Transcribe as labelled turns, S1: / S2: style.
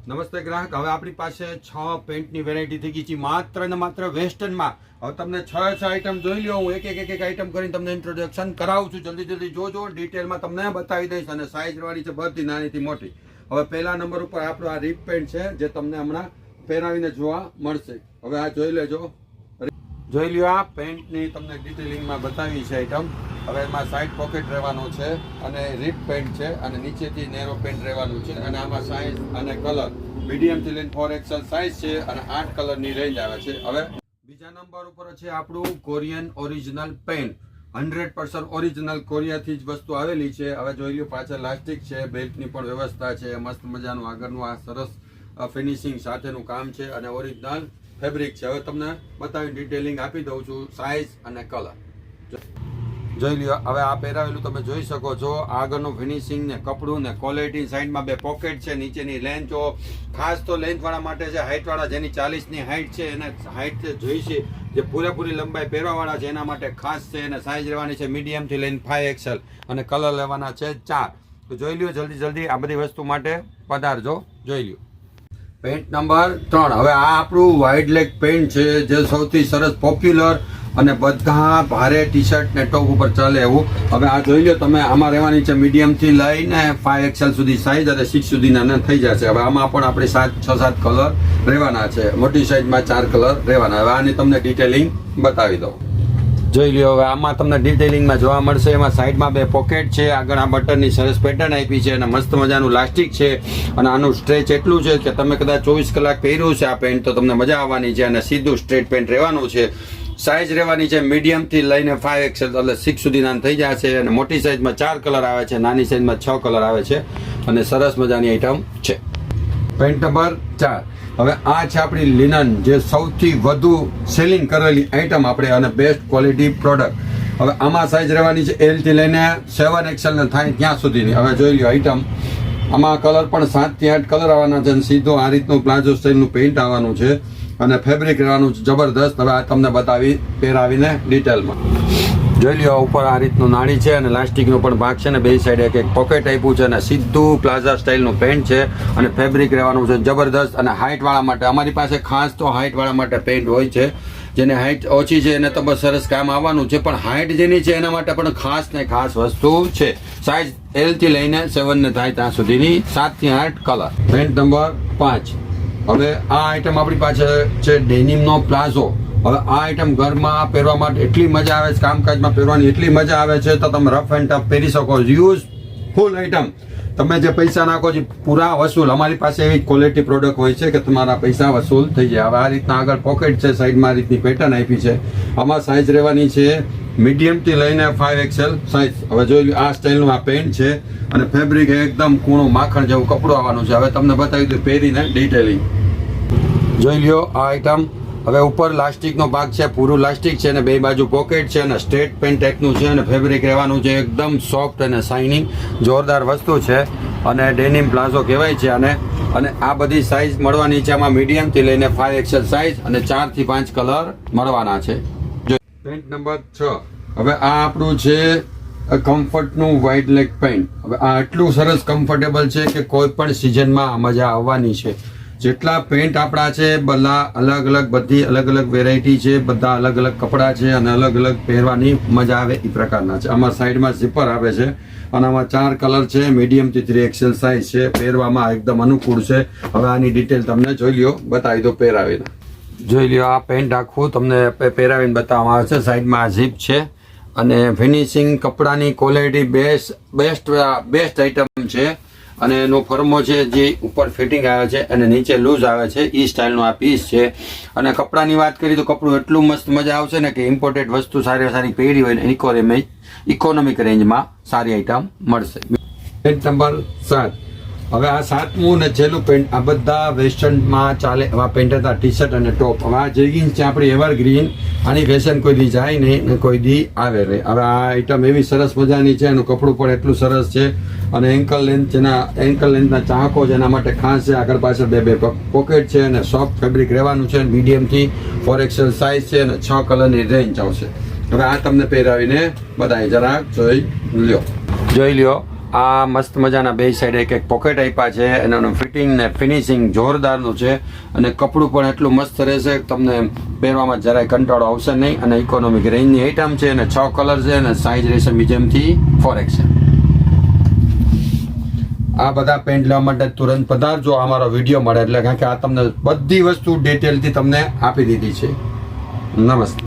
S1: નમસ્તે ગ્રાહક, હવે આપણી પાસે 6 પેન્ટની વેરાયટી થઈ ગઈ છે માત્ર ને માત્ર વેસ્ટર્નમાં. હવે તમને 6 આઈટમ જોઈ લો. હું એક આઈટમ કરીને તમને ઇન્ટ્રોડક્શન કરાવું છું. જલ્દી જોજો, ડિટેલમાં તમને બતાવી દઈશ. અને સાઈઝ વાળી છે બધી નાનીથી મોટી. હવે પહેલા નંબર ઉપર આપણો આ રીપ પેન્ટ છે જે તમને હમણાં પહેરાવીને જોવા મળશે. હવે આ જોઈ લેજો, જોઈ લ્યો. આ પેન્ટની તમને ડિટેલિંગમાં બતાવી છે આઈટમ. હવે એમાં સાઈડ પોકેટ રહેવાનું છે અને રીપ પેન્ટ છે અને નીચેથી નેરો પેન્ટ રહેવાનું છે. અને આમાં સાઈઝ અને કલર મીડિયમથી લઈને 4XL સાઈઝ છે અને 8 કલરની રેન્જ આવે છે. હવે બીજા નંબર ઉપર છે આપણું કોરિયન ઓરિજિનલ પેન્ટ. 100% ઓરિજિનલ કોરિયાથી જ વસ્તુ આવેલી છે. હવે જોઈ લ્યો, પાછળ લાસ્ટિક છે, બેલ્ટની પણ વ્યવસ્થા છે, મસ્ત મજાનું આગળનું આ સરસ ફિનિશિંગ સાથેનું કામ છે અને ઓરિજિનલ ફેબ્રિક છે. હવે તમને બતાવી ડિટેલિંગ આપી દઉં છું, સાઈઝ અને કલર જોઈ લ્યો. હવે આ પહેરાવેલું તમે જોઈ શકો છો. આગળનું ફિનિશિંગ ને કપડું ને ક્વોલિટી. સાઈડમાં 2 પોકેટ છે, નીચેની લેન્થો ખાસ તો લેન્થ વાળા માટે છે, હાઈટ વાળા જેની 40ની હાઈટ છે એને હાઈટ જોઈ છે, જે પૂરેપૂરી લંબાઈ પહેરવા વાળા છે એના માટે ખાસ છે. અને સાઈઝ રહેવાની છે મીડિયમ થી લઈને 5XL અને કલર લેવાના છે 4. તો જોઈ લ્યો, જલ્દી આ બધી વસ્તુ માટે પધારજો. જોઈ લ્યો પેન્ટ નંબર 3. હવે આ આપણું વાઇડ લેગ પેન્ટ છે જે સૌથી સરસ પોપ્યુલર અને બધા ભારે ટી શર્ટ ને ટોપ ઉપર ચાલે એવું. હવે આ જોઈ લો તમે, આમાં રહેવાની છે મીડિયમ થી લઈને 5XL સુધી સાઈઝ અને 6 સુધીના થઈ જશે. હવે આમાં પણ આપણે 6-7 કલર રહેવાના છે. મોટી સાઈઝમાં 4 કલર રહેવાના. હવે આની તમને ડિટેલિંગ બતાવી દઉં. જોઈ લ્યો, હવે આમાં તમને ડિટેલિંગમાં જોવા મળશે. એમાં સાઈડમાં 2 પોકેટ છે, આગળ આ બટનની સરસ પેટર્ન આપી છે અને મસ્ત મજાનું લાસ્ટિક છે. અને આનું સ્ટ્રેચ એટલું છે કે તમે કદાચ 24 કલાક પહેર્યું છે આ પેન્ટ તો તમને મજા આવવાની છે. અને સીધું સ્ટ્રેટ પેન્ટ રહેવાનું છે. સાઈઝ રહેવાની છે મીડિયમ થી લઈને 5XL એટલે 6 સુધીના થઈ જશે. અને મોટી સાઈઝમાં 4 કલર આવે છે, નાની સાઈઝમાં 6 કલર આવે છે અને સરસ મજાની આઈટમ છે. Pant number 4. હવે આ છે આપણી લિનન, જે સૌથી વધુ સેલિંગ કરેલી આઈટમ આપણે અને બેસ્ટ ક્વોલિટી પ્રોડક્ટ. હવે આમાં સાઈઝ રહેવાની છે L થી લઈને 7XL ને થાય ત્યાં સુધીની. હવે જોઈ લ્યો આઈટમ. આમાં કલર પણ 7 થી 8 કલર આવવાના છે. સીધો આ રીતનું પ્લાઝો સ્ટાઇલનું પેન્ટ આવવાનું છે અને ફેબ્રિક રહેવાનું છે જબરદસ્ત. હવે આ તમને બતાવી પહેરાવીને ડિટેલમાં જોઈ લ્યો. ઉપર આ રીતનું નાળી છે અને લાસ્ટિકનો પણ ભાગ છે ને બે સાઈડ એક પોકેટ આપ્યું છે અને સીધું પ્લાઝા સ્ટાઇલનું પેન્ટ છે અને ફેબ્રિક રહેવાનું છે જબરદસ્ત. અને હાઈટ વાળા માટે અમારી પાસે ખાસ તો હાઈટ વાળા માટે પેન્ટ હોય છે. જેને હાઈટ ઓછી છે એને તો બસ સરસ કામ આવવાનું છે, પણ હાઈટ જેની છે એના માટે પણ ખાસ ને ખાસ વસ્તુ છે. સાઈઝ L થી લઈને 7 ને થાય ત્યાં સુધીની, 7 થી 8 કલર. Pant number 5. હવે આ આઈટમ આપણી પાસે છે ડેનિમનો પ્લાઝો. હવે આ આઈટમ ઘરમાં પહેરવા માટે એટલી મજા આવે છે, કામકાજમાં પહેરવાની એટલી મજા આવે છે તો તમે રફ એન્ડ ટફ પહેરી શકો. યુઝ ફૂલ આઈટમ. તમે જે પૈસા નાખો છો પૂરા વસૂલ. અમારી પાસે એવી ક્વોલિટી પ્રોડક્ટ હોય છે કે તમારા પૈસા વસૂલ થઈ જાય. હવે આ રીતના આગળ પોકેટ છે, સાઈડમાં આ રીતની પેટર્ન આપી છે. આમાં સાઈઝ રહેવાની છે મીડિયમ થી લઈને 5XL સાઈઝ. હવે જોઈ લો, આ સ્ટાઇલનું આ પેન્ટ છે અને ફેબ્રિક એકદમ કૂણું માખણ જેવું કપડું આવવાનું છે. હવે તમને બતાવી દઉં પહેરીને ડિટેલિંગ. જોઈ લ્યો આ આઈટમ. હવે ઉપર લાસ્ટિકનો ભાગ છે, પૂરું લાસ્ટિક છે અને બે બાજુ પોકેટ છે અને સ્ટ્રેટ પેન્ટ ટાઈપનું છે અને ફેબ્રિક રહેવાનું છે એકદમ સોફ્ટ અને શાઇનિંગ જોરદાર વસ્તુ છે. અને ડેનિમ પ્લાઝો કહેવાય છે અને આ બધી સાઈઝ મળવાની છે. આમાં મીડિયમ થી લઈને 5XL સાઈઝ અને 4 થી 5 કલર મળવાના છે. Pant number 6. હવે આ આપણું છે કમ્ફર્ટનું વાઇડ લેગ પેન્ટ. હવે આ એટલું સરસ કમ્ફર્ટેબલ છે કે કોઈ પણ સિઝનમાં મજા આવવાની છે. જેટલા પેન્ટ આપણા છે બધા બધી અલગ અલગ વેરાયટી છે, બધા અલગ અલગ કપડાં છે અને અલગ અલગ પહેરવાની મજા આવે એ પ્રકારના છે. આમાં સાઈડમાં ઝીપર આવે છે અને આમાં 4 કલર છે, મીડિયમ થી 3XL સાઈઝ છે. પહેરવામાં એકદમ અનુકૂળ છે. હવે આની ડિટેલ તમને જોઈ લ્યો, બતાવી દો પહેરાવીને. જોઈ લ્યો, આ પેન્ટ આખું તમને પહેરાવીને બતાવવામાં આવે છે. સાઈડમાં આ ઝીપ છે અને ફિનિશિંગ કપડાની ક્વોલિટી બેસ્ટ આઈટમ છે. અને એનો ફર્મો છે જે ઉપર ફિટિંગ આવે છે અને નીચે લૂઝ આવે છે, એ સ્ટાઇલનો આ પીસ છે. અને કપડાની વાત કરીએ તો કપડું એટલું મસ્ત મજા આવશે ને કે ઇમ્પોર્ટેડ વસ્તુ સારી પહેરી હોય ને ઇકોનોમિક રેન્જમાં સારી આઈટમ મળશે. Pant number 7. હવે આ 7મું ને છેલ્લું પેન્ટ. આ બધા વેસ્ટર્નમાં ચાલે એવા પેન્ટ હતા, ટી શર્ટ અને ટોપ. હવે આ જેગિન્સ છે આપણી એવરગ્રીન. આની ફેશન કોઈ દી જાય નહીં ને કોઈ દી આવે નહીં. હવે આ આઈટમ એવી સરસ મજાની છે, એનું કપડું પણ એટલું સરસ છે અને એન્કલ લેન્થના ચાહકો છે એના માટે ખાસ છે. આગળ પાછળ બે પોકેટ છે અને સોફ્ટ ફેબ્રિક રહેવાનું છે. મીડિયમ થી 4XL સાઈઝ છે અને 6 કલરની રેન્જ આવશે. હવે આ તમને પહેરાવીને બધાય જરાક જોઈ લ્યો. આ મસ્ત મજાના બે સાઈડ એક એક પોકેટ આપ્યા છે અને એનું ફિટિંગ ને ફિનિશિંગ જોરદારનું છે અને કપડું પણ એટલું મસ્ત રહેશે કે તમને પહેરવામાં જરાય કંટાળો આવશે નહીં અને ઇકોનોમિક રેન્જની આઈટમ છે અને 6 કલર છે અને સાઇઝ રહેશે મીડિયમથી 4X છે. આ બધા પેન્ટ લેવા માટે તુરંત પધારજો. અમારો વિડીયો મળે એટલે કારણ કે આ તમને બધી વસ્તુ ડિટેલથી તમને આપી દીધી છે. નમસ્તે.